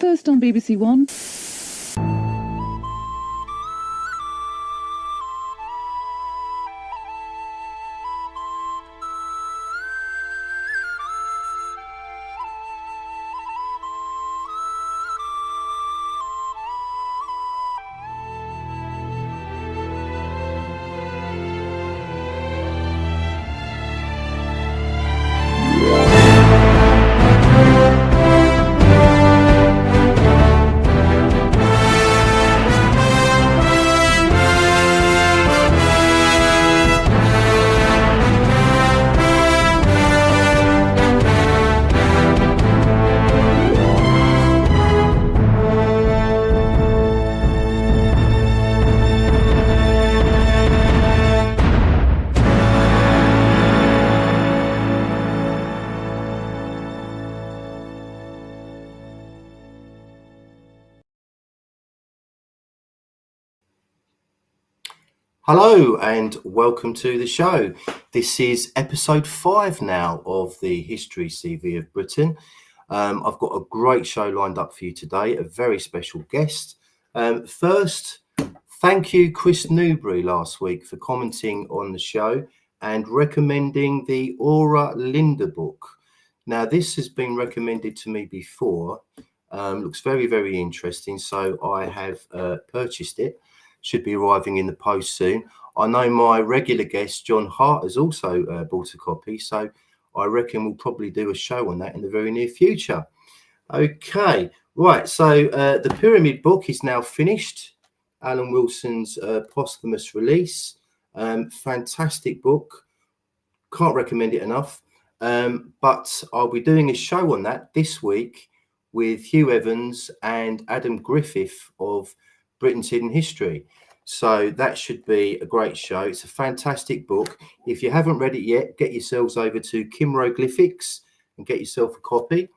First on BBC One. Hello and welcome to the show. This is episode 5 now of the History CV of Britain. I've got a great show lined up for you today, a very special guest. First, thank you Chris Newbury last week for commenting on the show and recommending the Aura Linda book. Now this has been recommended to me before, looks very, very interesting, so I have purchased it. Should be arriving in the post soon. I know my regular guest, John Hart, has also bought a copy, so I reckon we'll probably do a show on that in the very near future. Okay, right, so the Pyramid book is now finished. Alan Wilson's posthumous release. Fantastic book. Can't recommend it enough. But I'll be doing a show on that this week with Hugh Evans and Adam Griffith of Britain's Hidden History. So that should be a great show. It's a fantastic book. If you haven't read it yet, get yourselves over to Kimroglyphics and get yourself a copy.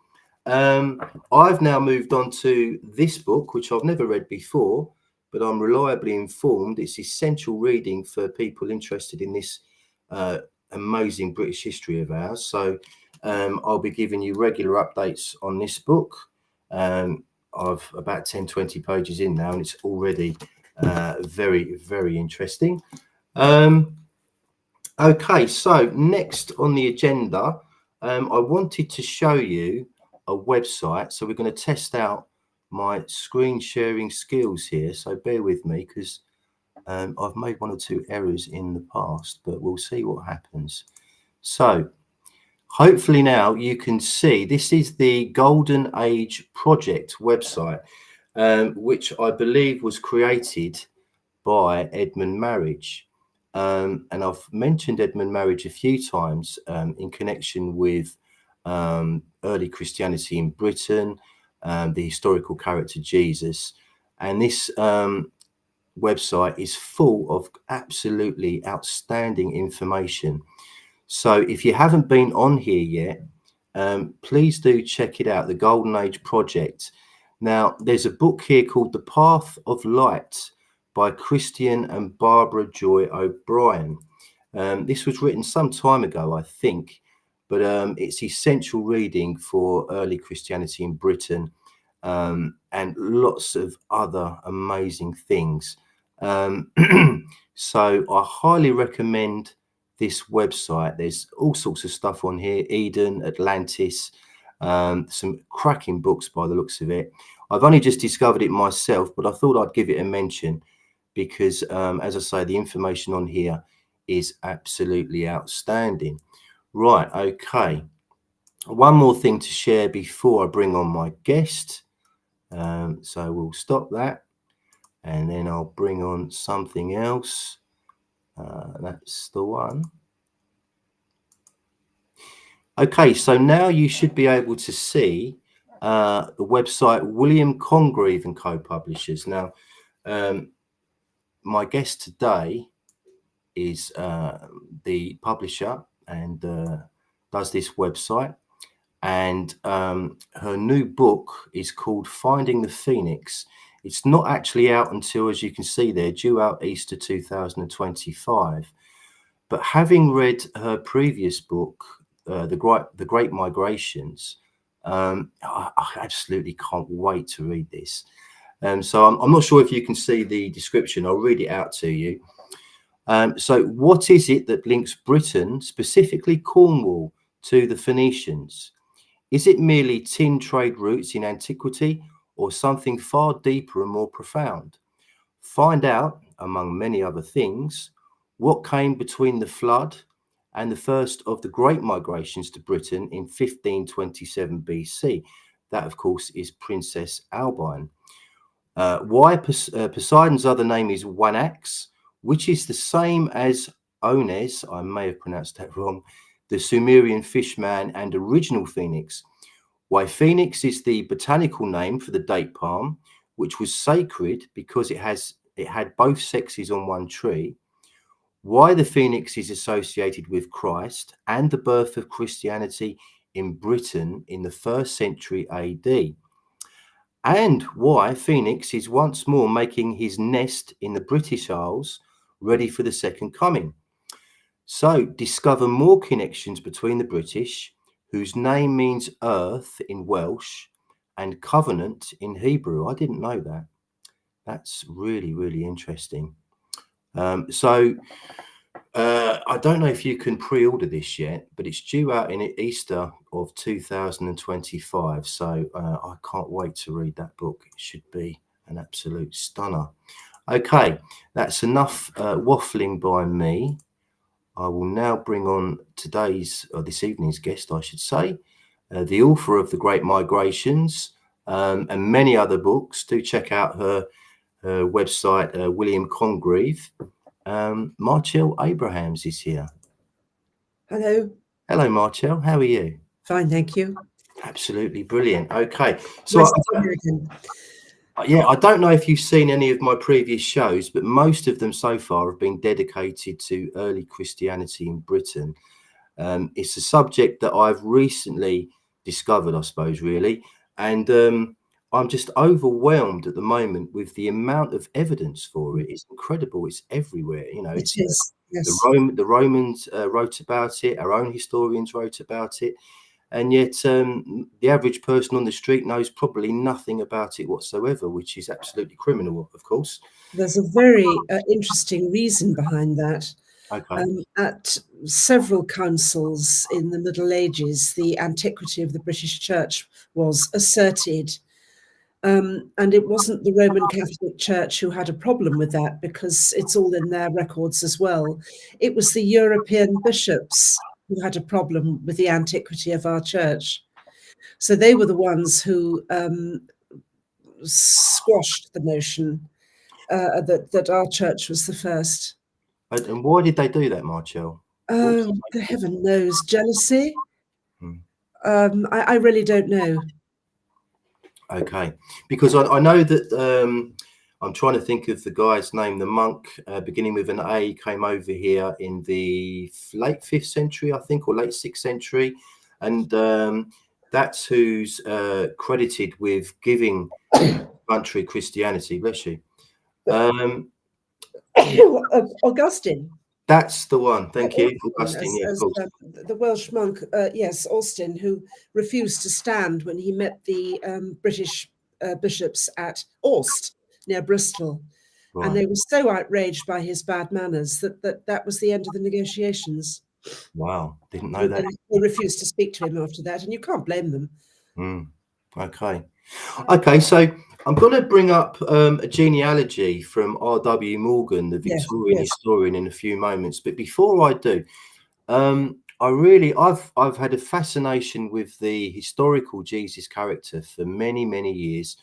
I've now moved on to this book, which I've never read before, but I'm reliably informed it's essential reading for people interested in this amazing British history of ours. So I'll be giving you regular updates on this book. I've about 10-20 pages in now and it's already very, very interesting. Okay, so next on the agenda, I wanted to show you a website. So we're going to test out my screen sharing skills here, so bear with me because I've made 1 or 2 errors in the past, but we'll see what happens. So hopefully now you can see this is the Golden Age Project website, which I believe was created by Edmund Marriage. And I've mentioned Edmund Marriage a few times in connection with early Christianity in Britain, the historical character Jesus. And this website is full of absolutely outstanding information. So if you haven't been on here yet, please do check it out, the Golden Age Project. Now, there's a book here called The Path of Light by Christian and Barbara Joy O'Brien. This was written some time ago, I think, but it's essential reading for early Christianity in Britain and lots of other amazing things. So I highly recommend this website. There's all sorts of stuff on here, Eden, Atlantis, some cracking books by the looks of it. I've only just discovered it myself, but I thought I'd give it a mention because, as I say, the information on here is absolutely outstanding. Right, okay. One more thing to share before I bring on my guest. So we'll stop that and then I'll bring on something else. That's the one. Okay, so now you should be able to see the website William Congreve and Co Publishers. Now, my guest today is the publisher and does this website. And her new book is called Finding the Phoenix. It's not actually out until, as you can see there, due out Easter 2025. But having read her previous book, The Great Migrations, I absolutely can't wait to read this. So I'm not sure if you can see the description. I'll read it out to you. So what is it that links Britain, specifically Cornwall, to the Phoenicians? Is it merely tin trade routes in antiquity, or something far deeper and more profound? Find out, among many other things, what came between the flood and the first of the great migrations to Britain in 1527 BC. That, of course, is Princess Albine. Why Poseidon's other name is Wanax, which is the same as Ones, I may have pronounced that wrong, the Sumerian fishman and original phoenix. Why phoenix is the botanical name for the date palm, which was sacred because it had both sexes on one tree. Why the phoenix is associated with Christ and the birth of Christianity in Britain in the 1st century AD. And why Phoenix is once more making his nest in the British Isles, ready for the second coming. So discover more connections between the British, whose name means earth in Welsh and covenant in Hebrew. I didn't know that. That's really, really interesting. I don't know if you can pre-order this yet, but it's due out in Easter of 2025. So I can't wait to read that book. It should be an absolute stunner. Okay, that's enough waffling by me. I will now bring on this evening's guest, I should say, the author of The Great Migrations and many other books. Do check out her website, William Congreve. Marchell Abrahams is here. Hello. Hello, Marchell. How are you? Fine, thank you. Absolutely brilliant. Okay. So Yeah, I don't know if you've seen any of my previous shows, but most of them so far have been dedicated to early Christianity in Britain. It's a subject that I've recently discovered, I suppose, really. And I'm just overwhelmed at the moment with the amount of evidence for it. It's incredible. It's everywhere. You know, it is. Yes. The Romans wrote about it. Our own historians wrote about it. And yet the average person on the street knows probably nothing about it whatsoever, which is absolutely criminal, of course. There's a very interesting reason behind that. Okay. At several councils in the Middle Ages, the antiquity of the British Church was asserted. And it wasn't the Roman Catholic Church who had a problem with that, because it's all in their records as well. It was the European bishops who had a problem with the antiquity of our church. So they were the ones who squashed the notion that our church was the first. And why did they do that, Marchell? Heaven knows, jealousy. I really don't know. Okay, because I know that I'm trying to think of the guy's name. The monk beginning with an A came over here in the late 5th century, I think, or late 6th century. And that's who's credited with giving country Christianity. Bless you. Augustine. That's the one. Thank you. Augustine, the Welsh monk, yes, Austin, who refused to stand when he met the British bishops at Aust, near Bristol. Right. And they were so outraged by his bad manners that was the end of the negotiations. Wow, didn't know that. They refused to speak to him after that, and you can't blame them. Okay, so I'm going to bring up a genealogy from R.W. Morgan, the Victorian historian, in a few moments. But before I do, I've had a fascination with the historical Jesus character for many, many years.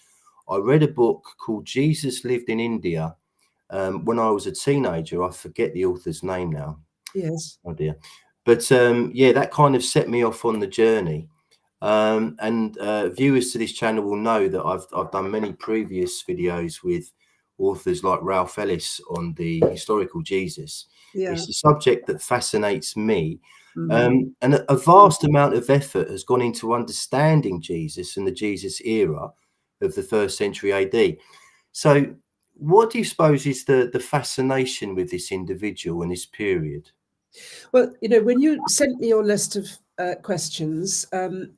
I read a book called Jesus Lived in India when I was a teenager. I forget the author's name now. Yes. Oh dear. But that kind of set me off on the journey. And viewers to this channel will know that I've done many previous videos with authors like Ralph Ellis on the historical Jesus. Yeah. It's a subject that fascinates me. And a vast amount of effort has gone into understanding Jesus and the Jesus era of the 1st century AD. So what do you suppose is the fascination with this individual and this period? Well, when you sent me your list of questions.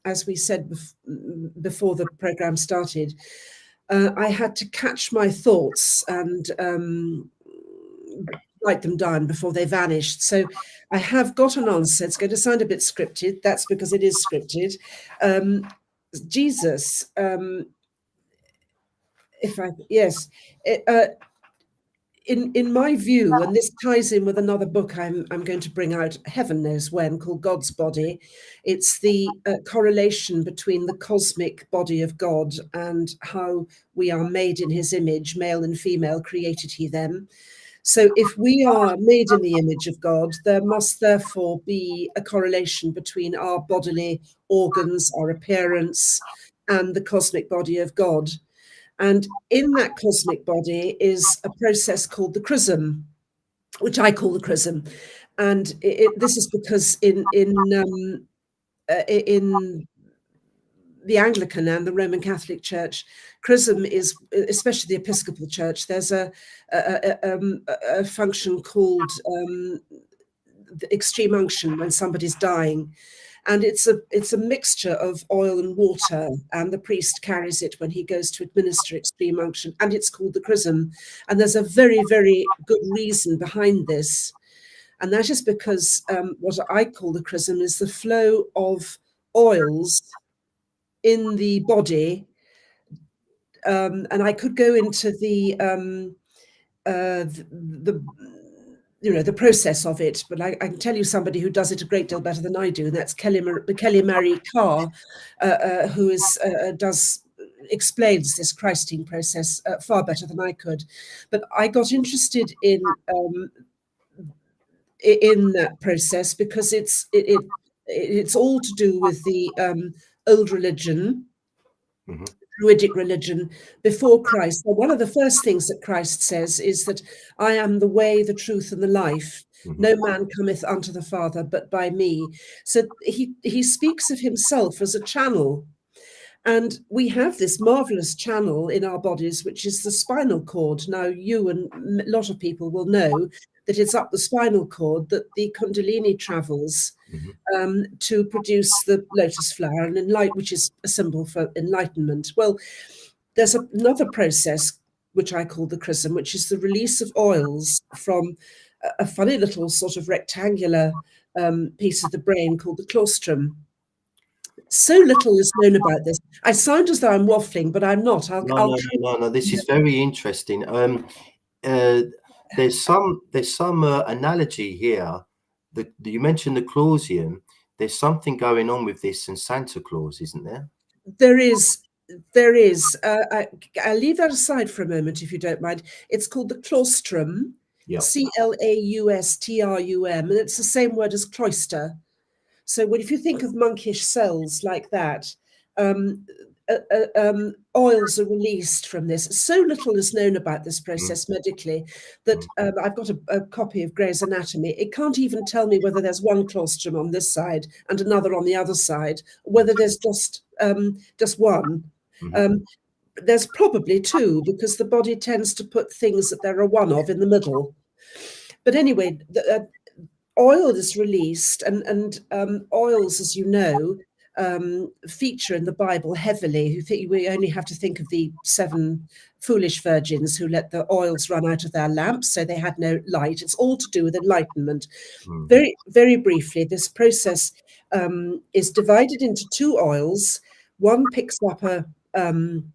As we said before the program started, I had to catch my thoughts and write them down before they vanished. So I have got an answer. It's going to sound a bit scripted. That's because it is scripted. Jesus, in my view, and this ties in with another book I'm going to bring out, heaven knows when, called God's Body. It's the correlation between the cosmic body of God and how we are made in his image, male and female, created he them. So if we are made in the image of God, there must therefore be a correlation between our bodily organs, our appearance, and the cosmic body of God. And in that cosmic body is a process called the chrism, which I call the chrism. And this is because in the Anglican and the Roman Catholic Church, chrism is, especially the Episcopal Church, there's a function called extreme unction when somebody's dying. And it's a mixture of oil and water, and the priest carries it when he goes to administer extreme unction, and it's called the chrism. And there's a very, very good reason behind this. And that is because what I call the chrism is the flow of oils in the body. And I could go into the process of it, but I can tell you somebody who does it a great deal better than I do, and that's Kelly Marie Carr, who explains this Christing process far better than I could. But I got interested in that process because it's all to do with the old religion. Mm-hmm. Druidic religion before Christ. So one of the first things that Christ says is that I am the way, the truth, and the life. Mm-hmm. No man cometh unto the Father but by me. So he speaks of himself as a channel. And we have this marvelous channel in our bodies, which is the spinal cord. Now, you and a lot of people will know that it's up the spinal cord that the Kundalini travels. Mm-hmm. To produce the lotus flower, and which is a symbol for enlightenment. Well, there's another process which I call the chrism, which is the release of oils from a funny little sort of rectangular piece of the brain called the claustrum. So little is known about this. I sound as though I'm waffling, but I'm not. No. This is very interesting. There's some analogy here. You mentioned the Clausium. There's something going on with this and Santa Claus, isn't there? There is. I'll leave that aside for a moment, if you don't mind. It's called the claustrum, yep. Claustrum, and it's the same word as cloister. So if you think of monkish cells like that, oils are released from this. So little is known about this process medically that I've got a copy of Gray's Anatomy. It can't even tell me whether there's one claustrum on this side and another on the other side, whether there's just one. Mm-hmm. There's probably two, because the body tends to put things that there are one of in the middle. But anyway, oil is released, and oils, as you know, feature in the Bible heavily. We only have to think of the 7 foolish virgins who let the oils run out of their lamps, so they had no light. It's all to do with enlightenment. Mm. Very, very briefly, this process is divided into 2 oils. One picks up an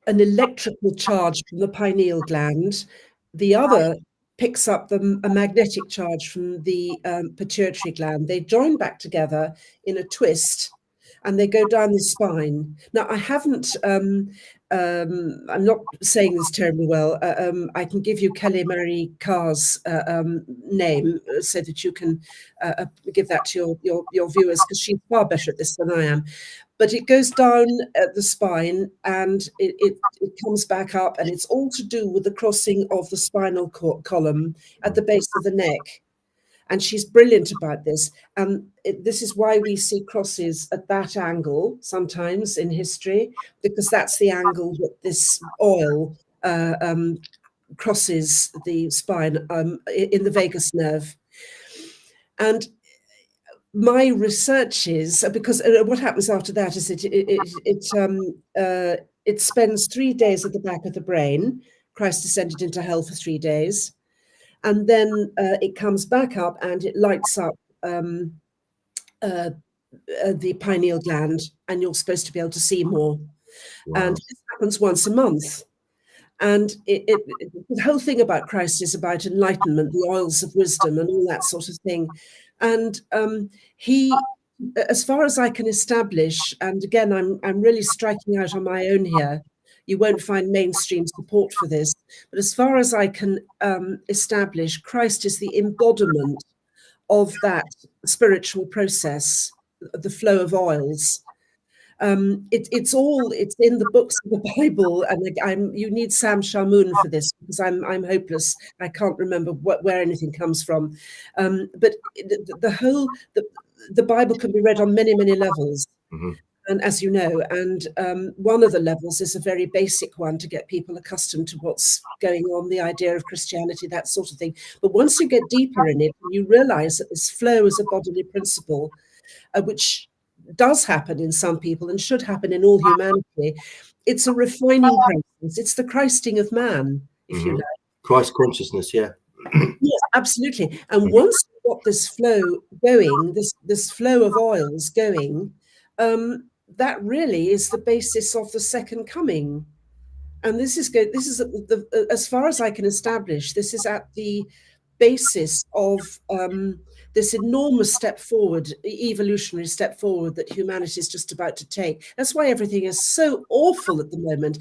electrical charge from the pineal gland. The other picks up a magnetic charge from the pituitary gland. They join back together in a twist, and they go down the spine. Now, I haven't, I'm not saying this terribly well. I can give you Kelly Marie Carr's name so that you can give that to your viewers, because she's far better at this than I am. But it goes down at the spine, and it comes back up, and it's all to do with the crossing of the spinal column at the base of the neck. And she's brilliant about this. And this is why we see crosses at that angle sometimes in history, because that's the angle that this oil crosses the spine in the vagus nerve. And my research is, because what happens after that is it spends 3 days at the back of the brain. Christ descended into hell for 3 days, and then it comes back up and it lights up the pineal gland, and you're supposed to be able to see more. Wow. And this happens once a month. And the whole thing about Christ is about enlightenment, the oils of wisdom and all that sort of thing. And he, as far as I can establish, and again, I'm really striking out on my own here, you won't find mainstream support for this, but as far as I can establish, Christ is the embodiment of that spiritual process, the flow of oils. It's in the books of the Bible, and you need Sam Shamoun for this, because I'm hopeless. I can't remember where anything comes from. But the Bible can be read on many levels, Mm-hmm. and as you know, and one of the levels is a very basic one to get people accustomed to what's going on, the idea of Christianity, that sort of thing. But once you get deeper in it, you realize that this flow is a bodily principle, which does happen in some people and should happen in all humanity. It's a refining process. It's the Christing of man, if you like. Christ consciousness, yeah. Yes, absolutely. And once you've got this flow going, this flow of oils going, that really is the basis of the second coming. And this is good. This is as far as I can establish, this is at the basis of this enormous step forward, evolutionary step forward that humanity is just about to take. That's why everything is so awful at the moment.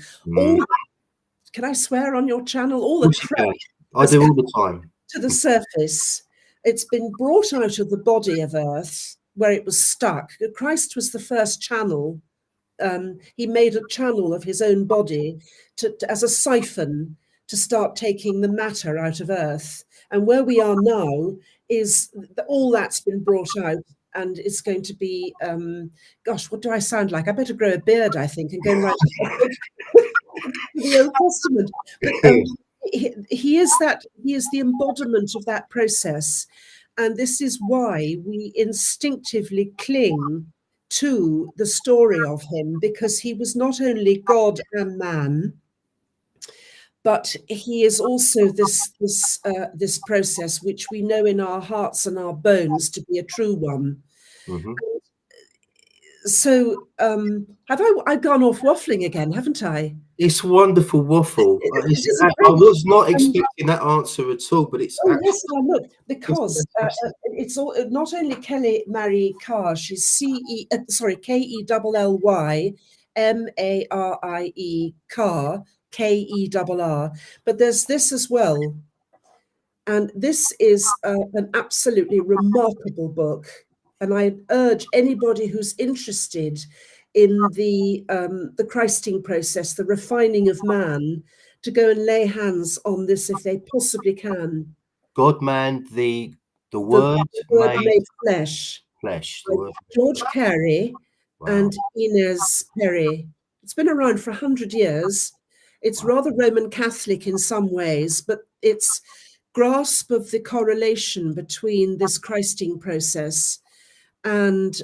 Can I swear on your channel? All the crap I do all the time. To the surface. It's been brought out of the body of Earth where it was stuck. Christ was the first channel. He made a channel of his own body as a siphon to start taking the matter out of Earth. And where we are now is all that's been brought out, and it's going to be, gosh, what do I sound like? I better grow a beard, I think, and go and write the Old Testament. But he is the embodiment of that process. And this is why we instinctively cling to the story of him, because he was not only God and man, but he is also this process which we know in our hearts and our bones to be a true one. Mm-hmm. So I've gone off waffling again, haven't I? It's wonderful waffle. I was not expecting that answer at all, but it's yes, look, because it's all, not only Kelly Marie Carr, she's Kelly Marie Carr, Kerr, but there's this as well, and this is an absolutely remarkable book, and I urge anybody who's interested in the Christing process, the refining of man, to go and lay hands on this if they possibly can. God, man, the word made flesh. George Carey and Ines Perry. It's been around for 100 years. It's rather Roman Catholic in some ways, but its grasp of the correlation between this Christing process and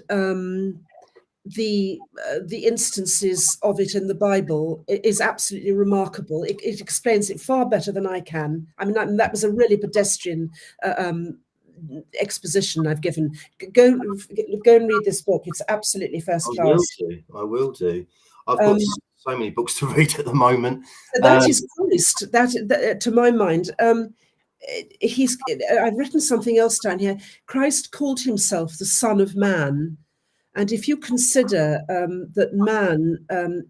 the instances of it in the Bible is absolutely remarkable. It explains it far better than I can. I mean, that was a really pedestrian exposition I've given. Go and read this book. It's absolutely first class. I will do. I've got so many books to read at the moment. That is Christ. That to my mind, I've written something else down here. Christ called himself the Son of Man. And if you consider that man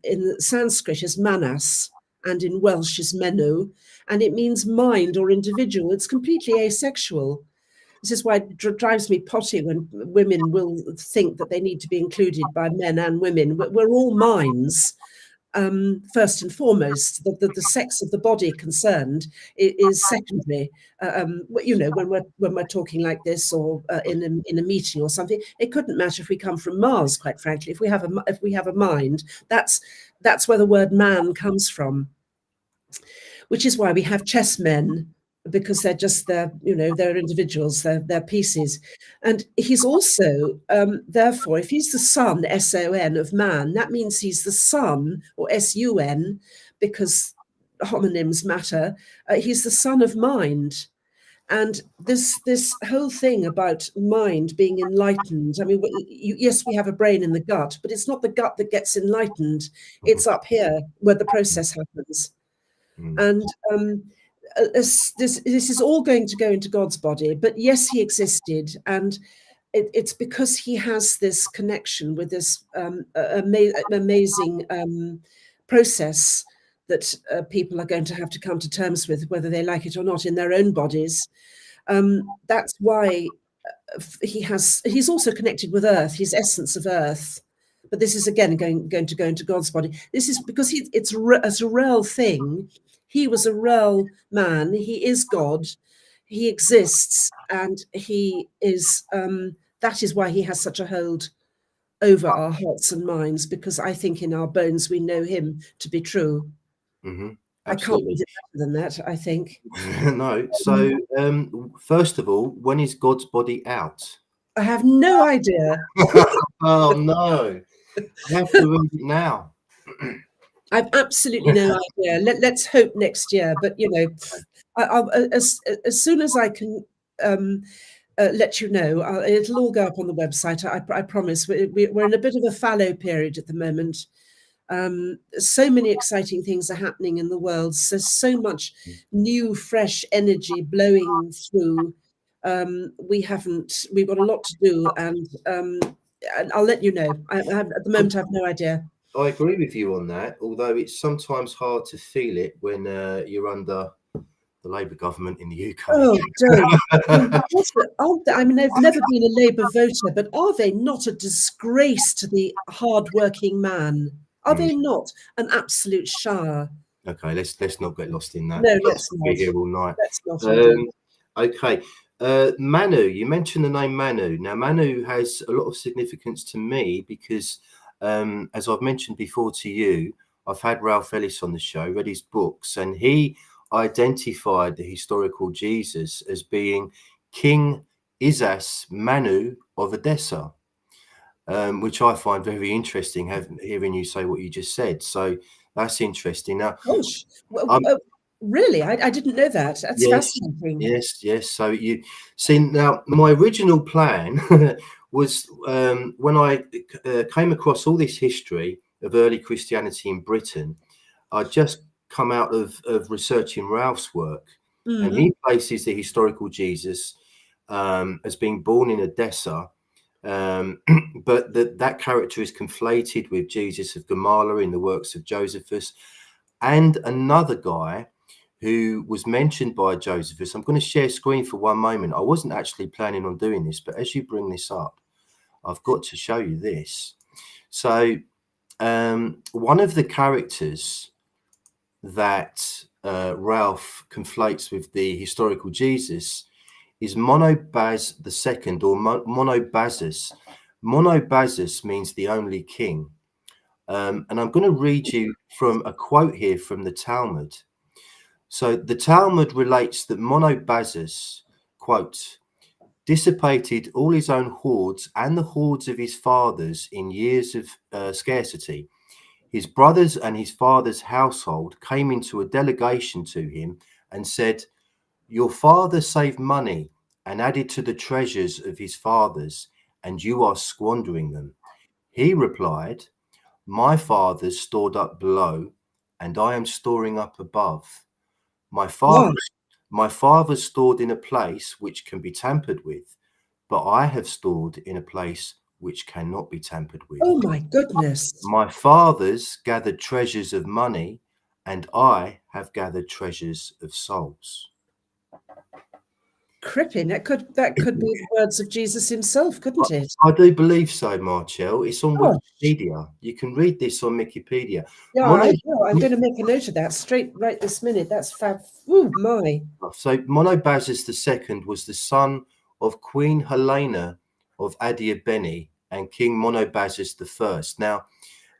in Sanskrit is manas and in Welsh is menu, and it means mind or individual, it's completely asexual. This is why it drives me potty when women will think that they need to be included by men and women. We're all minds. First and foremost, the sex of the body concerned is secondary. When we're talking like this, or in a meeting or something, it couldn't matter if we come from Mars. Quite frankly, if we have a mind, that's where the word man comes from. Which is why we have chessmen because they're just they're individuals, they're pieces. And he's also, therefore, if he's the son, S-O-N, of man, that means he's the son, or S-U-N, because homonyms matter, he's the son of mind. And this whole thing about mind being enlightened, I mean, yes, we have a brain in the gut, but it's not the gut that gets enlightened. It's up here where the process happens. And this is all going to go into God's body. But yes, he existed. And it's because he has this connection with this amazing process that people are going to have to come to terms with, whether they like it or not, in their own bodies. That's why he's also connected with earth, his essence of earth. But this is again going to go into God's body. This is because it's a real thing. He was a real man. He is God. He exists, and he is. That is why he has such a hold over our hearts and minds, because I think in our bones we know him to be true. I can't do better than that, I think. No. So, first of all, when is God's body out? I have no idea. Oh, no. I have to read it now. I've absolutely no idea. Let's hope next year. But, I'll, as soon as I can let you know, it'll all go up on the website. I promise. We're in a bit of a fallow period at the moment. So many exciting things are happening in the world. There's so much new, fresh energy blowing through. We've got a lot to do, and I'll let you know. At the moment, I have no idea. I agree with you on that, although it's sometimes hard to feel it when you're under the Labour government in the UK. Oh, don't. I mean, they've never been a Labour voter, but are they not a disgrace to the hard-working man? Are they not an absolute shower? Okay, let's not get lost in that. No, let's not. Be here all night. Let's not. Okay. Manu, you mentioned the name Manu. Now, Manu has a lot of significance to me because, as I've mentioned before to you, I've had Ralph Ellis on the show, read his books, and he identified the historical Jesus as being King Isas Manu of Edessa, which I find very interesting, hearing you say what you just said. So that's interesting. Now, gosh, really, I didn't know that. That's fascinating. Yes. So you see, now my original plan was when I came across all this history of early Christianity in Britain, I just come out of researching Ralph's work, and he places the historical Jesus as being born in Edessa, but that character is conflated with Jesus of Gamala in the works of Josephus, and another guy who was mentioned by Josephus. I'm going to share screen for one moment. I wasn't actually planning on doing this, but as you bring this up, I've got to show you this. So one of the characters that Ralph conflates with the historical Jesus is Monobaz II, or Monobazus. Monobazus means the only king. And I'm going to read you from a quote here from the Talmud. So the Talmud relates that Monobazus, quote, dissipated all his own hoards and the hoards of his fathers in years of scarcity. His brothers and his father's household came into a delegation to him and said, "Your father saved money and added to the treasures of his fathers, and you are squandering them." He replied, "My fathers stored up below, and I am storing up above. My father stored in a place which can be tampered with, but I have stored in a place which cannot be tampered with. Oh my goodness. My fathers gathered treasures of money, and I have gathered treasures of souls." Crippin, that could be the words of Jesus himself, couldn't it? I do believe so, Marcel. It's on Wikipedia. You can read this on Wikipedia. Yeah, I know. I'm going to make a note of that straight right this minute. That's fab. Ooh, my. So Monobazus II was the son of Queen Helena of Adiabeni and King Monobazus I. Now,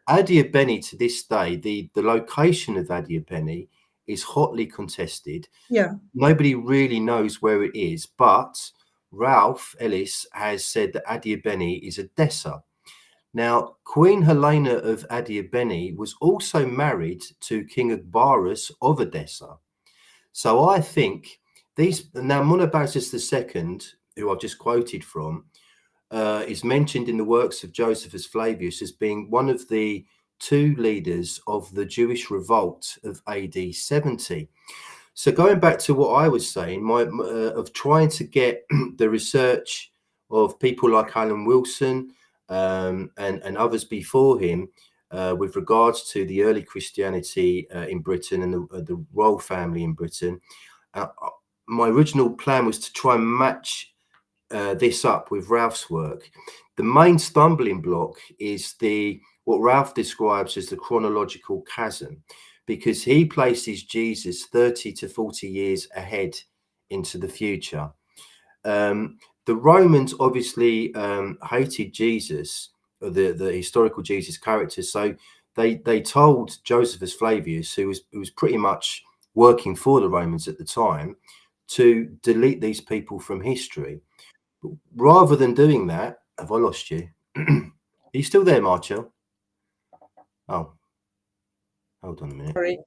Adiabeni, to this day, the location of Adiabeni is hotly contested. Yeah. Nobody really knows where it is, but Ralph Ellis has said that Adiabene is Edessa. Now, Queen Helena of Adiabene was also married to King Agbarus of Edessa. So I think now Monobazis II, who I've just quoted from, is mentioned in the works of Josephus Flavius as being one of the two leaders of the Jewish revolt of AD 70. So going back to what I was saying, of trying to get the research of people like Alan Wilson and others before him with regards to the early Christianity in Britain and the royal family in Britain, my original plan was to try and match this up with Ralph's work. The main stumbling block is what Ralph describes as the chronological chasm, because he places Jesus 30 to 40 years ahead into the future. The Romans obviously hated Jesus, or the historical Jesus character, so they told Josephus Flavius, who was pretty much working for the Romans at the time, to delete these people from history. But rather than doing that, have I lost you? Are you still there, Marshall? Oh, hold on a minute. Sorry.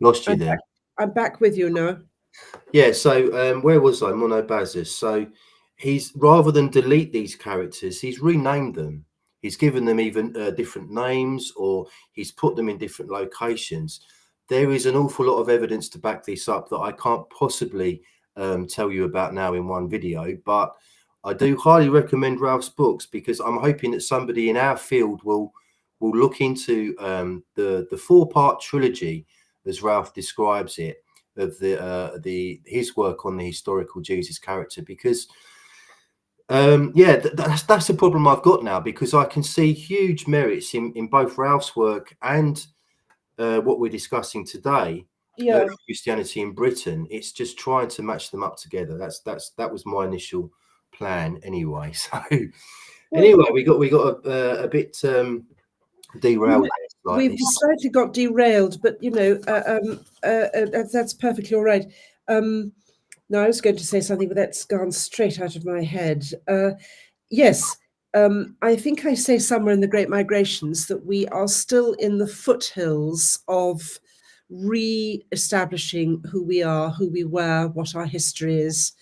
Lost you there. I'm back with you now. Yeah, so where was I? Monobazis. So he's, rather than delete these characters, he's renamed them. He's given them even different names, or he's put them in different locations. There is an awful lot of evidence to back this up that I can't possibly tell you about now in one video, but I do highly recommend Ralph's books, because I'm hoping that somebody in our field will look into the 4-part trilogy, as Ralph describes it, of his work on the historical Jesus character, because that's the problem I've got now, because I can see huge merits in both Ralph's work and what we're discussing today. Yeah, Christianity in Britain. It's just trying to match them up together. That was my initial plan anyway. So anyway, we got a bit derailed. We've slightly got derailed, but you know, that's perfectly all right. Now I was going to say something, but that's gone straight out of my head. Yes, I think I say somewhere in the Great Migrations that we are still in the foothills of re-establishing who we are, who we were, what our history is.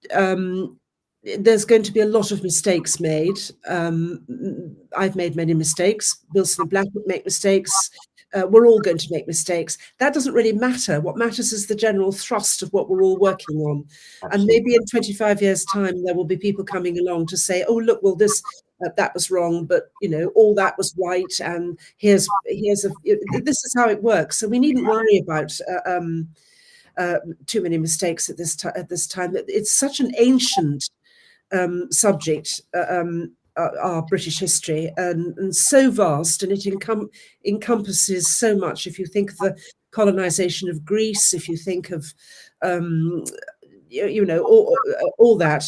There's going to be a lot of mistakes made. I've made many mistakes. Wilson and Blackett make mistakes. We're all going to make mistakes. That doesn't really matter. What matters is the general thrust of what we're all working on. Absolutely. And maybe in 25 years' time, there will be people coming along to say, oh, look, well, that was wrong, but, you know, all that was right. And this is how it works. So we needn't worry about too many mistakes at this time. It's such an ancient subject, our British history, and so vast, and it encompasses so much. If you think of the colonization of Greece, if you think of you know, all that,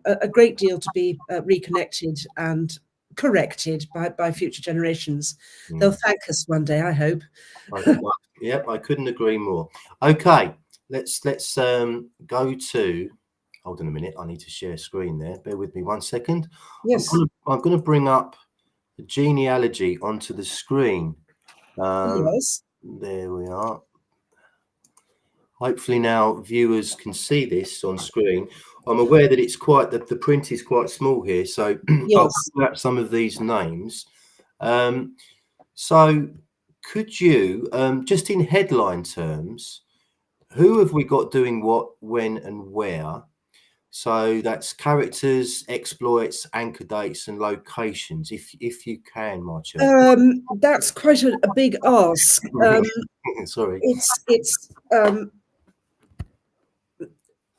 a great deal to be reconnected and corrected by future generations. They'll thank us one day, I hope. Yep, I couldn't agree more. Okay, let's go to. Hold on a minute. I need to share screen there. Bear with me 1 second. Yes. I'm going to bring up the genealogy onto the screen. Yes. There we are. Hopefully now viewers can see this on screen. I'm aware that it's the print is quite small here, so yes. I'll put up some of these names. So could you, just in headline terms, who have we got doing what, when, and where? So that's characters, exploits, anchor dates, and locations. If you can, Marcia. That's quite a big ask. Sorry.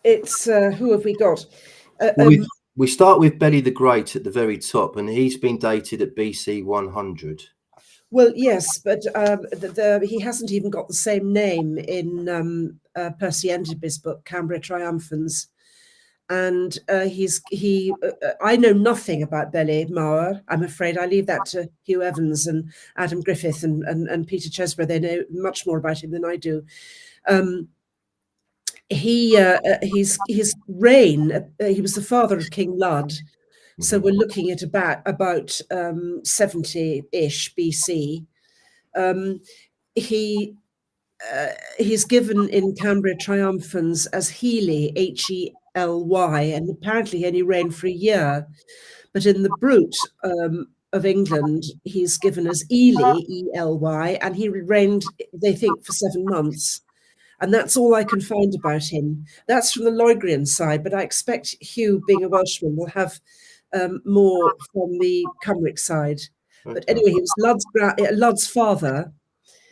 It's who have we got? We start with Belly the Great at the very top, and he's been dated at BC 100. Well, yes, but he hasn't even got the same name in Percy Enderby's book, Cambria Triumphans. and I know nothing about Belle Mawr. I'm afraid I leave that to Hugh Evans and Adam Griffith and Peter Chesborough. They know much more about him than I do. His reign. He was the father of King Lud, so we're looking at about 70-ish BC. He's given in Cambria Triumphans as Healy, Hely, and apparently he only reigned for a year. But in the Brut of England, he's given as Ely, Ely, and he reigned, they think, for 7 months. And that's all I can find about him. That's from the Lloygrian side, but I expect Hugh, being a Welshman, will have more from the Cymric side. Okay. But anyway, he was Lud's father.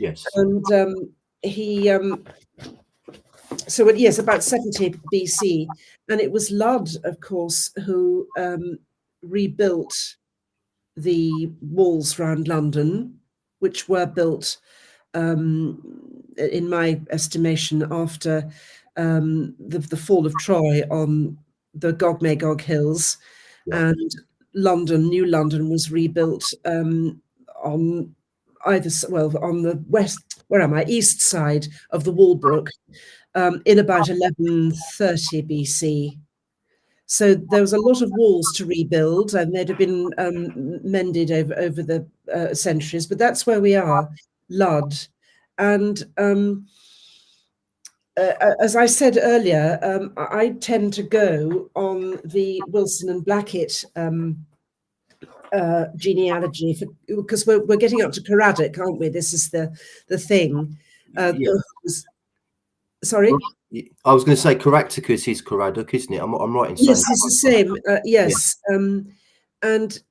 Yes. And yes, about 70 BC. And it was Lud, of course, who rebuilt the walls around London, which were built, in my estimation, after the fall of Troy on the Gog-Magog hills. Yeah. And New London was rebuilt on the east side of the Walbrook in about 1130 BC. So there was a lot of walls to rebuild, and they'd have been mended over the centuries. But that's where we are, Lud. And as I said earlier, I tend to go on the Wilson and Blackett genealogy, because we're getting up to Caradoc, aren't we? This is the thing. Sorry? I was going to say Caractacus is Caradoc, isn't it? I'm right in saying. Yes, it's the same. Yes. Yeah. And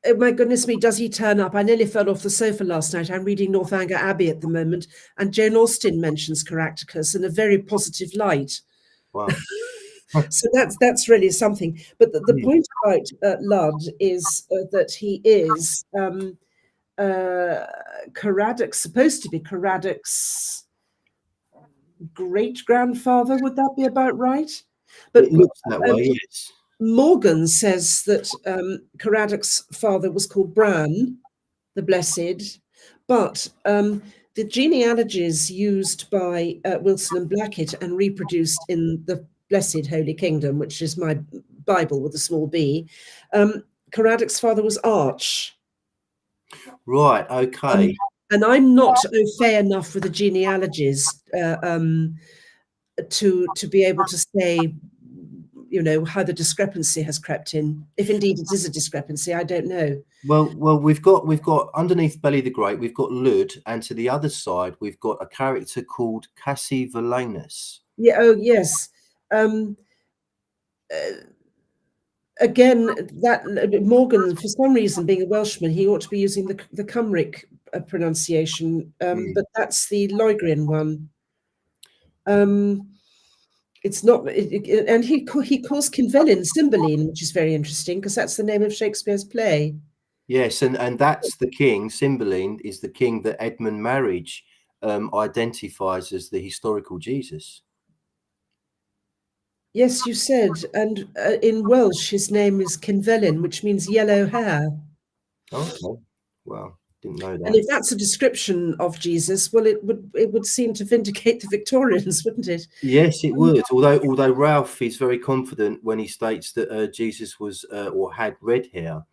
oh my goodness me, does he turn up? I nearly fell off the sofa last night. I'm reading Northanger Abbey at the moment, and Jane Austen mentions Caractacus in a very positive light. Wow. So that's really something. But the point about Lud is that he is Caradoc's, supposed to be Caradoc's great-grandfather. Would that be about right? But it looks that way, yes. Morgan says that Caradoc's father was called Bran, the Blessed, but the genealogies used by Wilson and Blackett and reproduced in the Blessed Holy Kingdom, which is my Bible with a small b, Caradoc's father was Arch. Right, okay. And I'm not au fait enough with the genealogies to be able to say, you know, how the discrepancy has crept in. If indeed it is a discrepancy, I don't know. Well, we've got underneath Belly the Great, we've got Lud, and to the other side, we've got a character called Cassivelanus. Yeah. Oh, yes. Again, that Morgan, for some reason, being a Welshman, he ought to be using the Cymric pronunciation, but that's the Lloygrian one. It's not, and he calls Cynvelyn Cymbeline, which is very interesting because that's the name of Shakespeare's play. Yes, and that's the king. Cymbeline is the king that Edmund Marriage identifies as the historical Jesus. Yes, you said, and in Welsh his name is Cynvelyn, which means yellow hair. Okay, well, didn't know that. And if that's a description of Jesus, well, it would seem to vindicate the Victorians, wouldn't it? Yes, it would. Although Ralph is very confident when he states that Jesus was or had red hair.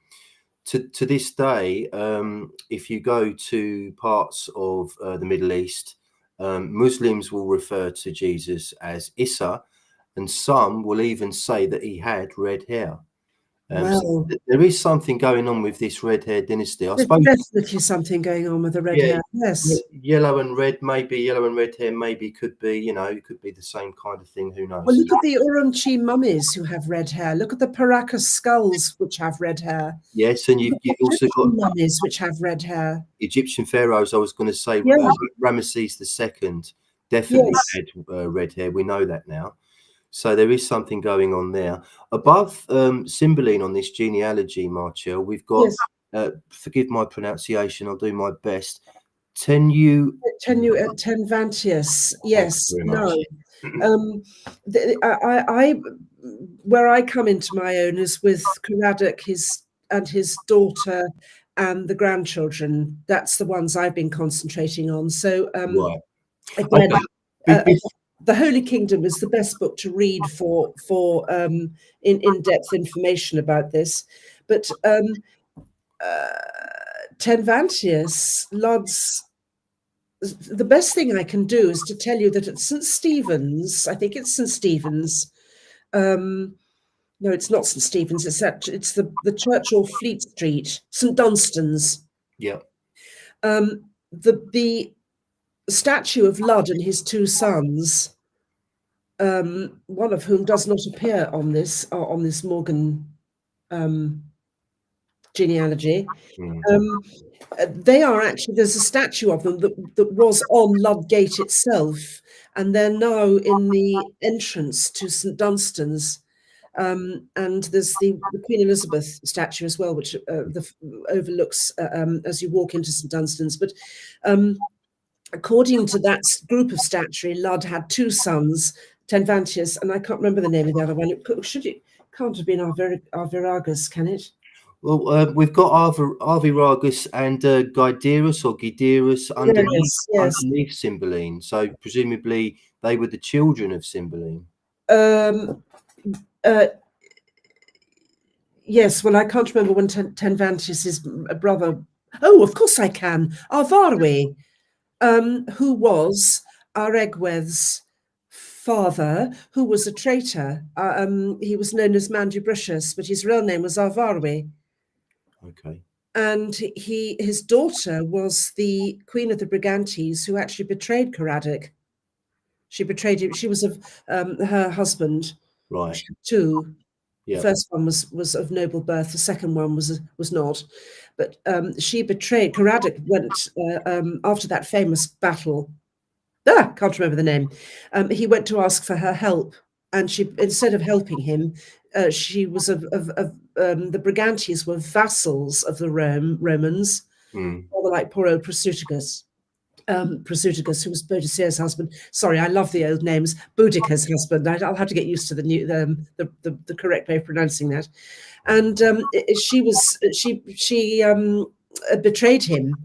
To this day, if you go to parts of the Middle East, Muslims will refer to Jesus as Issa, and some will even say that he had red hair. So there is something going on with this red hair dynasty. There's definitely something going on with the red hair. Yes, yellow and red hair maybe could be, you know, it could be the same kind of thing. Who knows? Well, look at the Urumqi mummies who have red hair. Look at the Paracas skulls which have red hair. Yes, and you've also got mummies which have red hair. Egyptian pharaohs. I was going to say Ramesses II definitely had red hair. We know that now. So there is something going on there. Above Cymbeline on this genealogy, Martial, we've got, forgive my pronunciation, I'll do my best, Tenvantius. Yes, no. where I come into my own is with Caradoc, his daughter, and the grandchildren. That's the ones I've been concentrating on. So Right. again, Okay. The Holy Kingdom is the best book to read for in-depth information about this. But Tenvantius, Lod's, the best thing I can do is to tell you that at St. Stephen's, I think it's St. Stephen's, no, it's not St. Stephen's, it's the church off Fleet Street, St. Dunstan's. Yeah. The statue of Lud and his two sons, one of whom does not appear on this Morgan genealogy. They are actually, there's a statue of them that was on Ludgate itself, and they're now in the entrance to St. Dunstan's. And there's the Queen Elizabeth statue as well, which overlooks as you walk into St. Dunstan's. But according to that group of statuary, Lud had two sons, Tenvantius, and I can't remember the name of the other one. It can't have been Arviragus, can it? Well, we've got Arviragus and Guiderus or Giderus underneath Cymbeline. So presumably they were the children of Cymbeline. Yes, well, I can't remember when Tenvantius's brother. Oh, of course I can. Arvarwe, who was Aregweth's father, who was a traitor. He was known as Mandubricius, but his real name was Arvarwe. Okay. And his daughter was the Queen of the Brigantes, who actually betrayed Caradoc. She betrayed him. She was of her husband. Right. Two. Yeah. The first one was of noble birth. The second one was not. But she betrayed. Caradoc went after that famous battle. Can't remember the name. He went to ask for her help, and she, instead of helping him, she was the Brigantes were vassals of the Romans, rather like poor old Prasutagus. Prasutagus, who was Boadicea's husband. Sorry, I love the old names. Boudica's husband. I'll have to get used to the correct way of pronouncing that. And she betrayed him,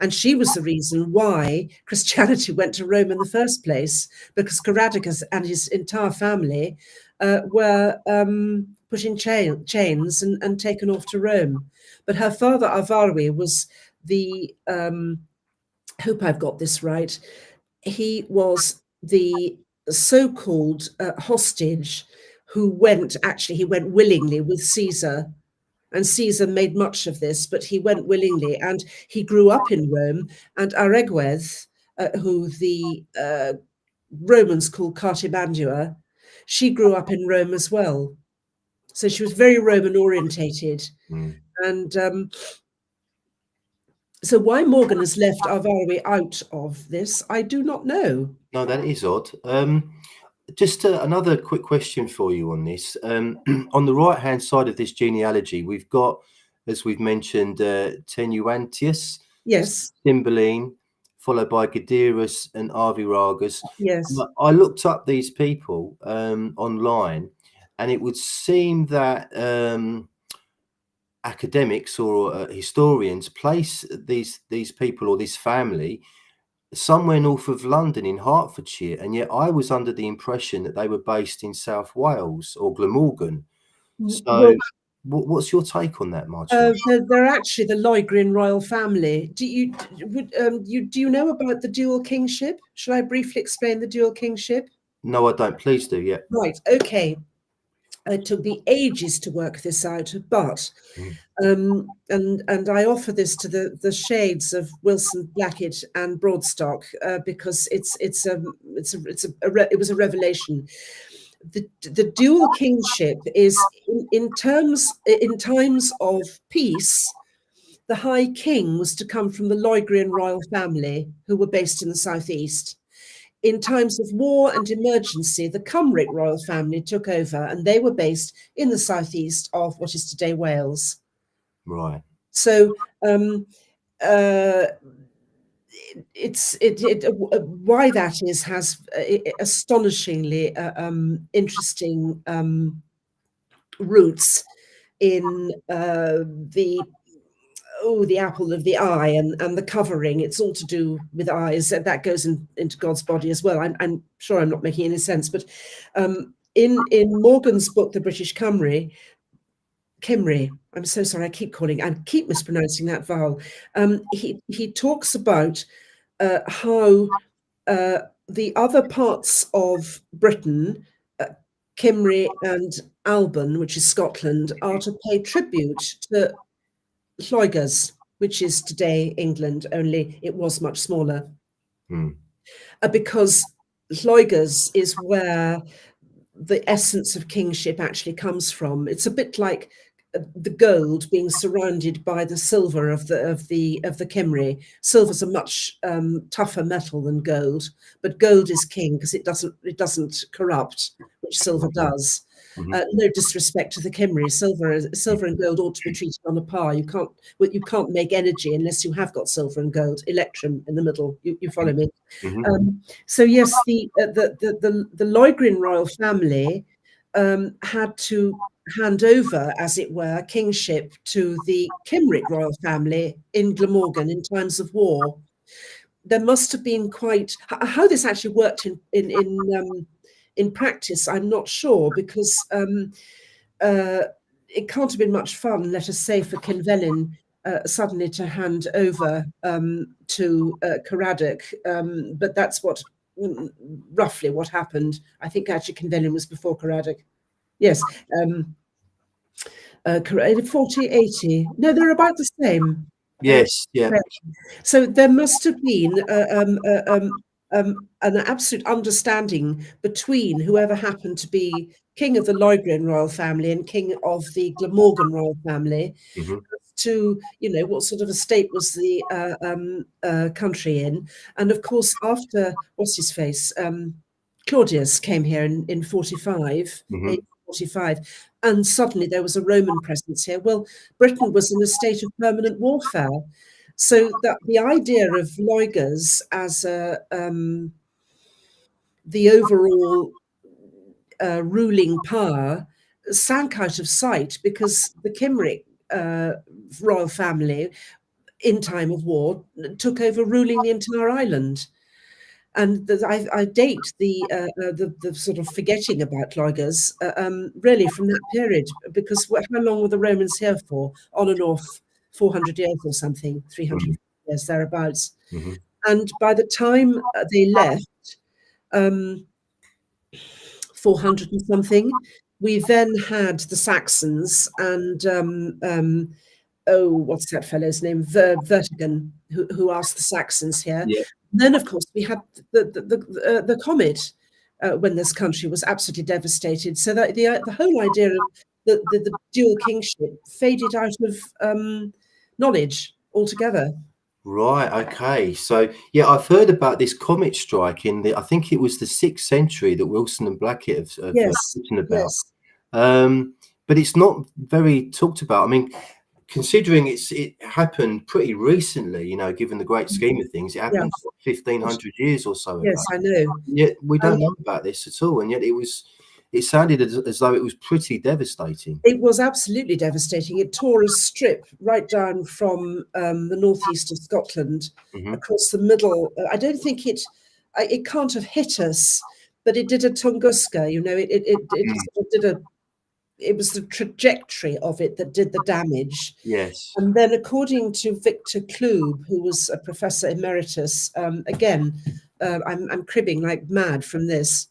and she was the reason why Christianity went to Rome in the first place, because Caradoc and his entire family were put in chains and taken off to Rome. But her father, Arvarwe, was the hope I've got this right. He was the so-called hostage who went willingly with Caesar, and Caesar made much of this, but he went willingly, and he grew up in Rome. And Aregweth, who the Romans called Cartimandua, she grew up in Rome as well. So she was very Roman orientated. And so why Morgan has left Arvarwe out of this, I do not know. No, that is odd. Just another quick question for you on this. On the right-hand side of this genealogy, we've got, as we've mentioned, Tenuantius, yes, Cymbeline, followed by Giderus and Arviragus. Yes. I looked up these people online, and it would seem that academics or historians place these people or this family somewhere north of London in Hertfordshire, and yet I was under the impression that they were based in South Wales or Glamorgan. So what's your take on that, Martino? They're actually the Loegrian royal family. Do you know about the dual kingship? Should I briefly explain the dual kingship? No, I don't. Please do. Yeah. Right. Okay. It took me ages to work this out, but and I offer this to the shades of Wilson, Blackett, and Broadstock because it was a revelation. The dual kingship is in times of peace. The High King was to come from the Loegrian royal family, who were based in the southeast. In times of war and emergency, the Cymric royal family took over, and they were based in the southeast of what is today Wales. Right. So why that is has astonishingly interesting roots in the apple of the eye and the covering. It's all to do with eyes. That goes into God's body as well. I'm sure I'm not making any sense, but in Morgan's book, The British Cymry, I'm so sorry, I keep mispronouncing that vowel. He talks about how the other parts of Britain, Cymru and Alban, which is Scotland, are to pay tribute to Lloegrs, which is today England, only it was much smaller. Because Lloegrs is where the essence of kingship actually comes from. It's a bit like the gold being surrounded by the silver of the Cymry. Silver's a much tougher metal than gold, but gold is king because it doesn't corrupt, which silver does. No disrespect to the Cymry. Silver and gold ought to be treated on a par. You can't make energy unless you have got silver and gold. Electrum in the middle. You follow me? So yes, the Lloegrin royal family had to hand over, as it were, kingship to the Cymric royal family in Glamorgan in times of war. There must have been quite how this actually worked in practice. I'm not sure, because it can't have been much fun, let us say, for Cynvelyn suddenly to hand over to Caraddoc, but that's roughly what happened. I think actually Cynvelyn was before Caraddoc. Yes. 40, 80. No, they're about the same. Yes, yeah. So there must have been an absolute understanding between whoever happened to be king of the Lloegrin royal family and king of the Glamorgan royal family, to what sort of a state was the country in. And of course, after what's his face, Claudius came here in 45. 45, and suddenly there was a Roman presence here. Well, Britain was in a state of permanent warfare, so that the idea of Lloegrs as the overall ruling power sank out of sight, because the Cymric royal family, in time of war, took over ruling the entire island. And I date the sort of forgetting about Lloegrs really from that period, because how long were the Romans here for? On and off, 400 years or something, 300 years thereabouts. And by the time they left, 400 and something, we then had the Saxons and what's that fellow's name? Vertigan, who asked the Saxons here. Yeah. Then, of course, we had the comet when this country was absolutely devastated. So that the whole idea of the dual kingship faded out of knowledge altogether. Right. Okay. So yeah, I've heard about this comet strike I think it was the 6th century that Wilson and Blackett have written about. Yes. But it's not very talked about. I mean, considering it happened pretty recently, given the great scheme of things, it happened 1,500 years or so ago. Yes, I know. Yet we don't know about this at all, and yet it sounded as though it was pretty devastating. It was absolutely devastating. It tore a strip right down from the northeast of Scotland across the middle. I don't think it can't have hit us, but it did a Tunguska. It was the trajectory of it that did the damage. Yes. And then, according to Victor Klube, who was a professor emeritus, again, I'm cribbing like mad from this.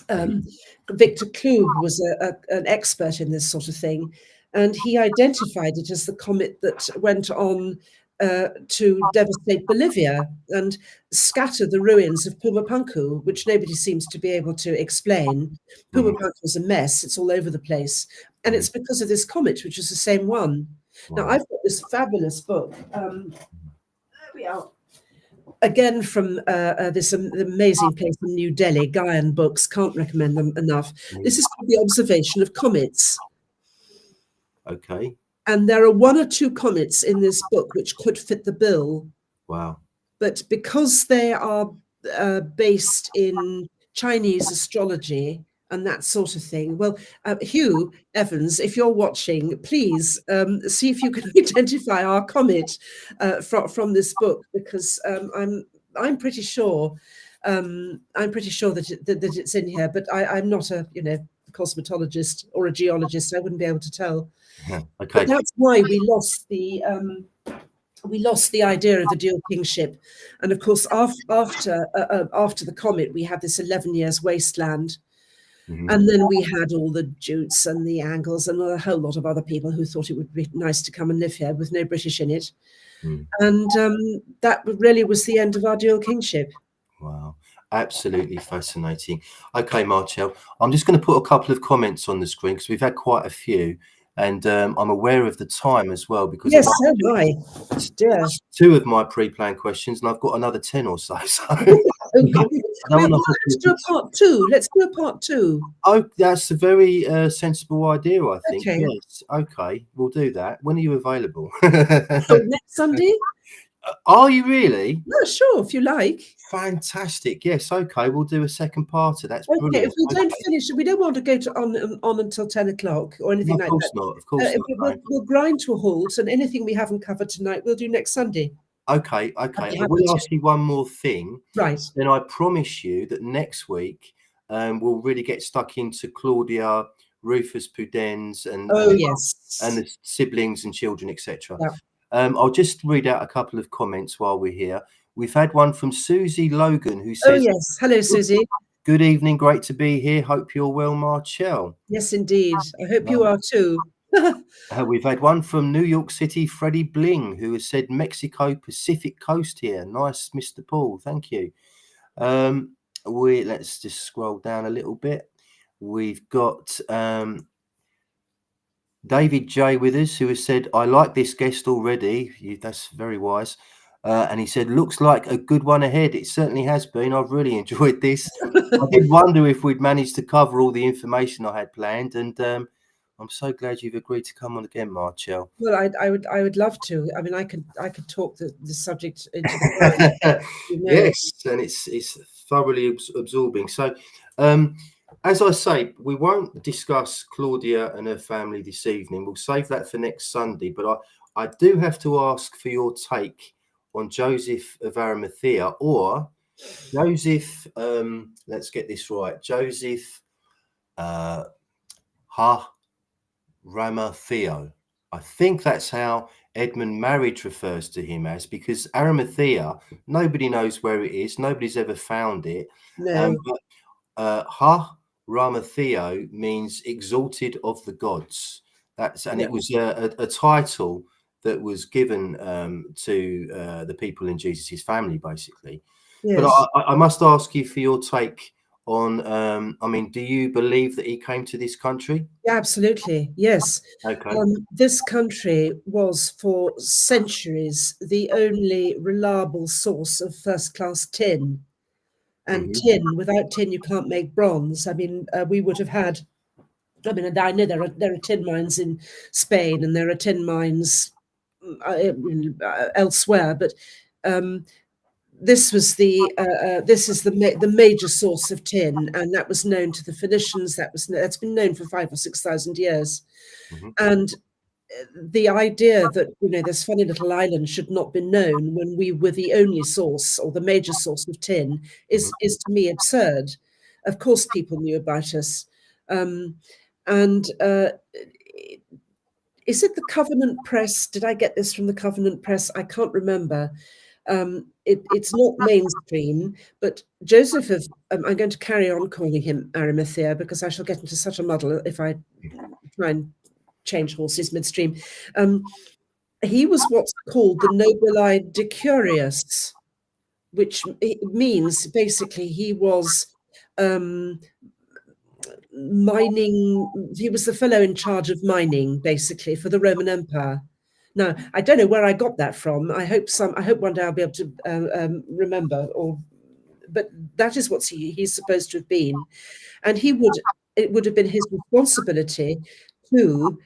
Victor Klube was an expert in this sort of thing, and he identified it as the comet that went on to devastate Bolivia and scatter the ruins of Pumapunku, which nobody seems to be able to explain. Pumapunku is a mess. It's all over the place. And it's because of this comet, which is the same one. Wow. Now, I've got this fabulous book. There we are. Again, from this amazing place in New Delhi, Gyan Books. Can't recommend them enough. This is called The Observation of Comets. Okay. And there are one or two comets in this book which could fit the bill. Wow. But because they are based in Chinese astrology, and that sort of thing. Well, Hugh Evans, if you're watching, please see if you can identify our comet from this book, because I'm pretty sure that it's in here, but I'm not a cosmetologist or a geologist, so I wouldn't be able to tell. Yeah, okay. But that's why we lost the idea of the dual kingship, and of course after the comet we had this 11 years wasteland. And then we had all the Jutes and the Angles and a whole lot of other people who thought it would be nice to come and live here with no British in it. And that really was the end of our dual kingship. Wow, absolutely fascinating. Okay, Marcel, I'm just going to put a couple of comments on the screen because we've had quite a few, and I'm aware of the time as well, because yes, so am I. Dear. 2 of my pre-planned questions, and I've got another 10 or so. Let's do a part 2. Let's do a part 2. Oh, that's a very sensible idea, I think. Okay. Yes. Okay, we'll do that. When are you available? Next Sunday? Are you really? No, sure, if you like. Fantastic. Yes. Okay, we'll do a second part of that. That's okay. brilliant. If we don't finish, we don't want to go on until 10 o'clock or anything like that. Of course not. Of course not. We'll grind to a halt, and anything we haven't covered tonight, we'll do next Sunday. Okay. I will ask you one more thing. Right. Then I promise you that next week we'll really get stuck into Claudia, Rufus Pudens, and the siblings and children, etc. Yeah. I'll just read out a couple of comments while we're here. We've had one from Susie Logan, who says, "Oh yes, hello Susie. Good evening, great to be here. Hope you're well, Marcel." Yes, indeed. I hope you are too. We've had one from New York City, Freddie Bling, who has said Mexico Pacific coast here. Nice, Mr. Paul. Thank you. Let's just scroll down a little bit. We've got David J with us, who has said, I like this guest already. That's very wise. And he said, looks like a good one ahead. It certainly has been. I've really enjoyed this. I did wonder if we'd managed to cover all the information I had planned. And I'm so glad you've agreed to come on again, Marcel. Well, I would love to. I mean, I could talk the subject into the ground, Yes, and it's thoroughly absorbing. So, as I say, we won't discuss Claudia and her family this evening. We'll save that for next Sunday. But I do have to ask for your take on Joseph of Arimathea, or Joseph. Let's get this right. Joseph Arimathea. I think that's how Edmund Marriage refers to him as, because Arimathea, nobody knows where it is. Nobody's ever found it. No. Arimathea means exalted of the gods. It was a title that was given to the people in Jesus's family, basically. Yes. But I must ask you for your take on, I mean, do you believe that he came to this country? Yeah, absolutely. Yes. Okay. This country was for centuries the only reliable source of first-class tin. And tin, without tin, you can't make bronze. I mean, we would have had, I mean, I know there are tin mines in Spain and there are tin mines elsewhere, but this is the major source of tin, and that was known to the Phoenicians. That's been known for 5,000 or 6,000 years, and the idea that this funny little island should not be known when we were the only source or the major source of tin is to me absurd. Of course, people knew about us, and is it the Covenant Press? Did I get this from the Covenant Press? I can't remember. It's not mainstream, but Joseph of, I'm going to carry on calling him Arimathea because I shall get into such a muddle if I try and change horses midstream. He was what's called the nobili decurious, which means basically he was mining. He was the fellow in charge of mining, basically, for the Roman Empire. Now, I don't know where I got that from. I hope one day I'll be able to remember. But that is what he's supposed to have been, and it would have been his responsibility to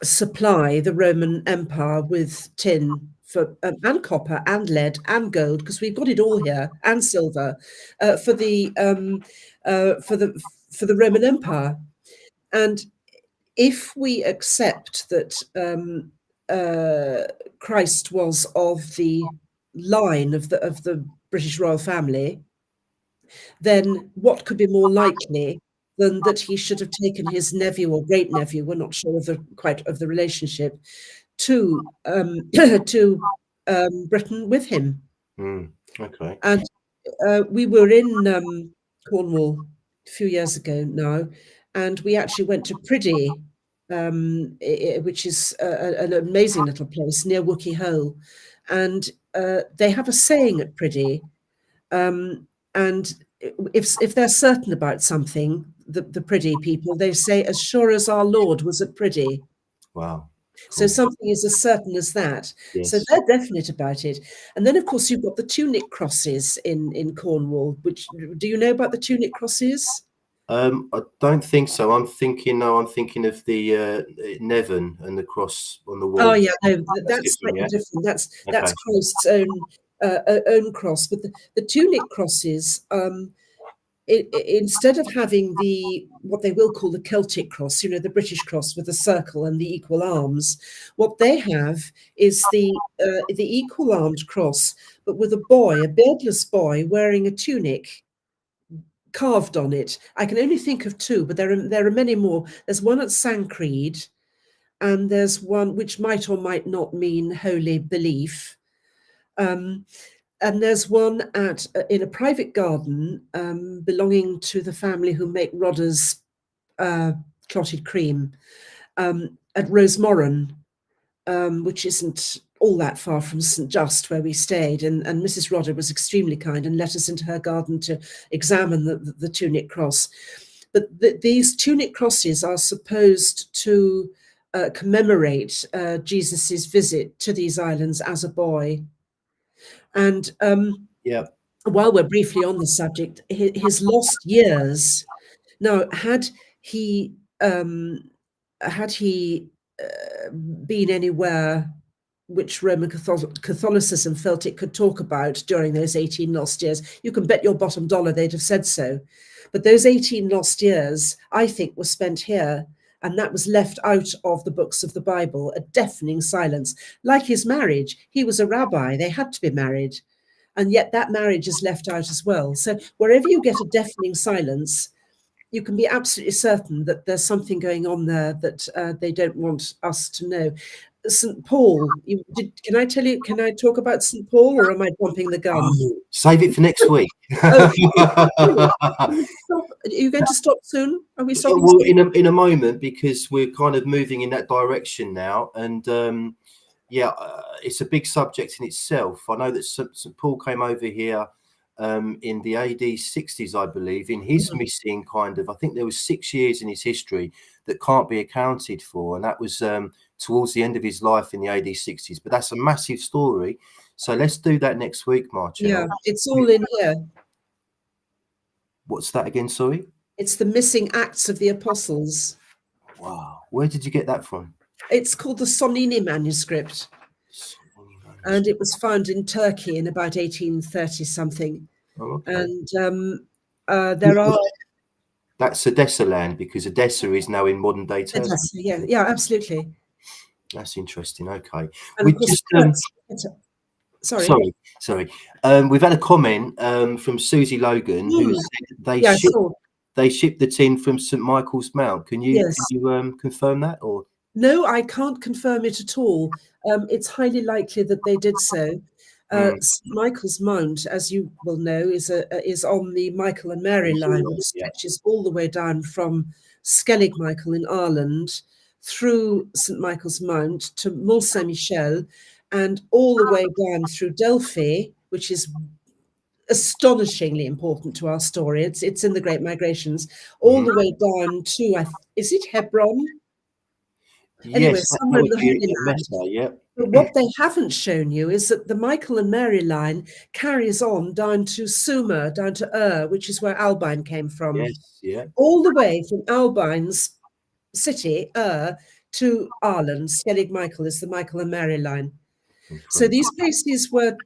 supply the Roman Empire with tin and copper and lead and gold, because we've got it all here, and silver for the for the Roman Empire. And if we accept that Christ was of the line of the British royal family, then what could be more likely than that he should have taken his nephew or great nephew, we're not sure quite of the relationship, to Britain with him. Okay. And we were in Cornwall a few years ago now, and we actually went to Priddy, which is an amazing little place near Wookey Hole. And they have a saying at Priddy, and if they're certain about something, the Priddy people, they say, as sure as our Lord was at Priddy. Wow. So something is as certain as that. Yes. So they're definite about it. And then, of course, you've got the tunic crosses in Cornwall. Which, do you know about the tunic crosses? I don't think so. I'm thinking of the Nevern and the cross on the wall. Oh yeah, no, that's slightly different. That's Christ's own cross. But the tunic crosses, instead of having what they will call the Celtic cross, the British cross with the circle and the equal arms, what they have is the equal armed cross, but with a beardless boy wearing a tunic carved on it. I can only think of two, but there are many more. There's one at Sancreed, and there's one which might or might not mean holy belief. And there's one in a private garden belonging to the family who make Rodder's clotted cream at Rosemoran, which isn't all that far from St Just, where we stayed. And Mrs. Rodder was extremely kind and let us into her garden to examine the tunic cross. But these tunic crosses are supposed to commemorate Jesus's visit to these islands as a boy. And while we're briefly on the subject, his lost years. Now, had he been anywhere which Roman Catholicism felt it could talk about during those 18 lost years, you can bet your bottom dollar they'd have said so. But those 18 lost years, I think, were spent here. And that was left out of the books of the Bible, a deafening silence. Like his marriage, he was a rabbi, they had to be married. And yet that marriage is left out as well. So wherever you get a deafening silence, you can be absolutely certain that there's something going on there that they don't want us to know. St. Paul, can I talk about St. Paul, or am I jumping the gun? Oh, save it for next week. Are you going to stop soon? Are we stopping? Well, in a moment, because we're kind of moving in that direction now. And it's a big subject in itself. I know that St. Paul came over here in the AD 60s, I believe, in his missing I think there was 6 years in his history that can't be accounted for. And that was towards the end of his life in the AD 60s. But that's a massive story. So let's do that next week, Martino. Yeah, it's all in here. What's that again, sorry? It's the missing Acts of the Apostles. Wow. Where did you get that from? It's called the Sonini manuscript. And it was found in Turkey in about 1830 something. Oh, okay. And there are... That's Edessa land, because Edessa is now in modern day Turkey. Edessa, yeah, absolutely. That's interesting. Okay. And We just Sorry. We've had a comment from Susie Logan who said they shipped the tin from St Michael's Mount. Can you confirm that, or? No, I can't confirm it at all. It's highly likely that they did so. St Michael's Mount, as you will know, is on the Michael and Mary line, which stretches all the way down from Skellig Michael in Ireland through St Michael's Mount to Mont Saint Michel, and all the way down through Delphi, which is astonishingly important to our story. It's in the Great Migrations, all the way down to, is it Hebron? Anyway, somewhere in the Holy Land. But what they haven't shown you is that the Michael and Mary line carries on down to Sumer, down to which is where Albine came from. Yes, yeah. All the way from Albine's city, to Ireland. Skellig Michael is the Michael and Mary line. So these places were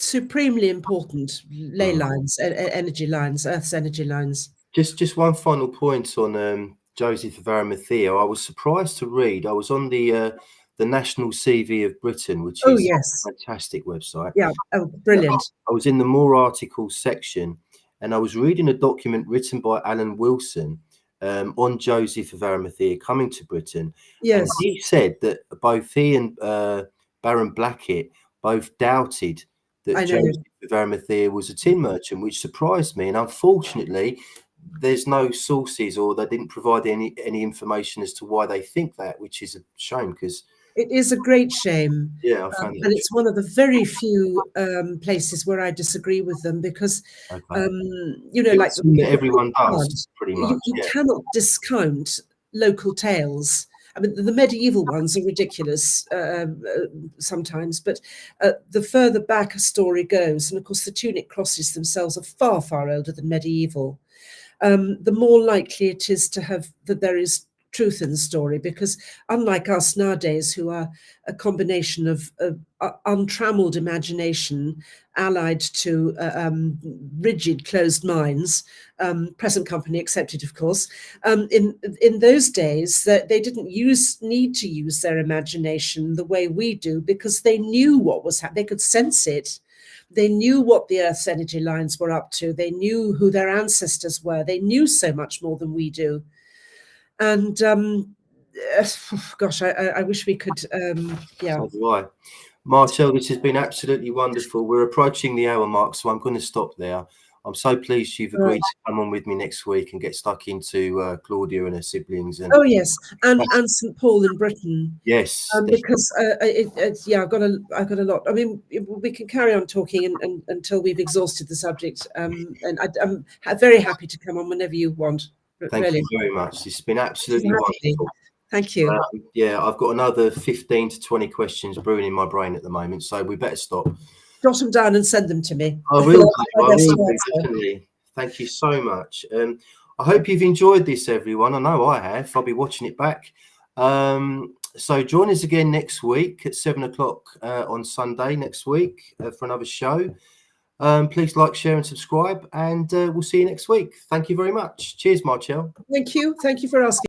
supremely important ley lines, energy lines, Earth's energy lines. Just one final point on Joseph of Arimathea. I was surprised to read. I was on the National CV of Britain, which Oh is yes, a fantastic website. yeah, oh brilliant. I was in the more articles section, and I was reading a document written by Alan Wilson on Joseph of Arimathea coming to Britain. Yes, and he said that both he and Baram Blackett both doubted that I know. Joseph of Arimathea was a tin merchant, which surprised me. And unfortunately, there's no sources, or they didn't provide any information as to why they think that, which is a shame, because it is a great shame. Yeah, I found and it's one of the very few places where I disagree with them, because okay. you know, like Everyone does pretty much. you cannot discount local tales. I mean, the medieval ones are ridiculous sometimes, but the further back a story goes, and of course the tunic crosses themselves are far, far older than medieval, the more likely it is to have that there is truth in the story, because unlike us nowadays, who are a combination of untrammeled imagination allied to rigid closed minds, present company accepted, of course, in those days that they didn't need to use their imagination the way we do, because they knew what was happening. They could sense it. They knew what the Earth's energy lines were up to. They knew who their ancestors were. They knew so much more than we do. And gosh, I wish we could. Yeah. So do I. Marcel, this has been absolutely wonderful. We're approaching the hour mark, so I'm going to stop there. I'm so pleased you've agreed to come on with me next week and get stuck into Claudia and her siblings. And oh yes, and St. Paul in Britain. Yes, because yeah, I've got a lot. I mean, we can carry on talking until we've exhausted the subject. And I'm very happy to come on whenever you want. Thank really. you very much. It's been absolutely wonderful. Thank you. Yeah, I've got another 15 to 20 questions brewing in my brain at the moment, so we better stop. Jot them down and send them to me. I will do, definitely. Thank you so much. I hope you've enjoyed this, everyone. I know I have. I'll be watching it back. So join us again next week at 7 o'clock on Sunday next week for another show. Please like, share and subscribe, and we'll see you next week. Thank you very much. Cheers, Marcel. Thank you. Thank you for asking.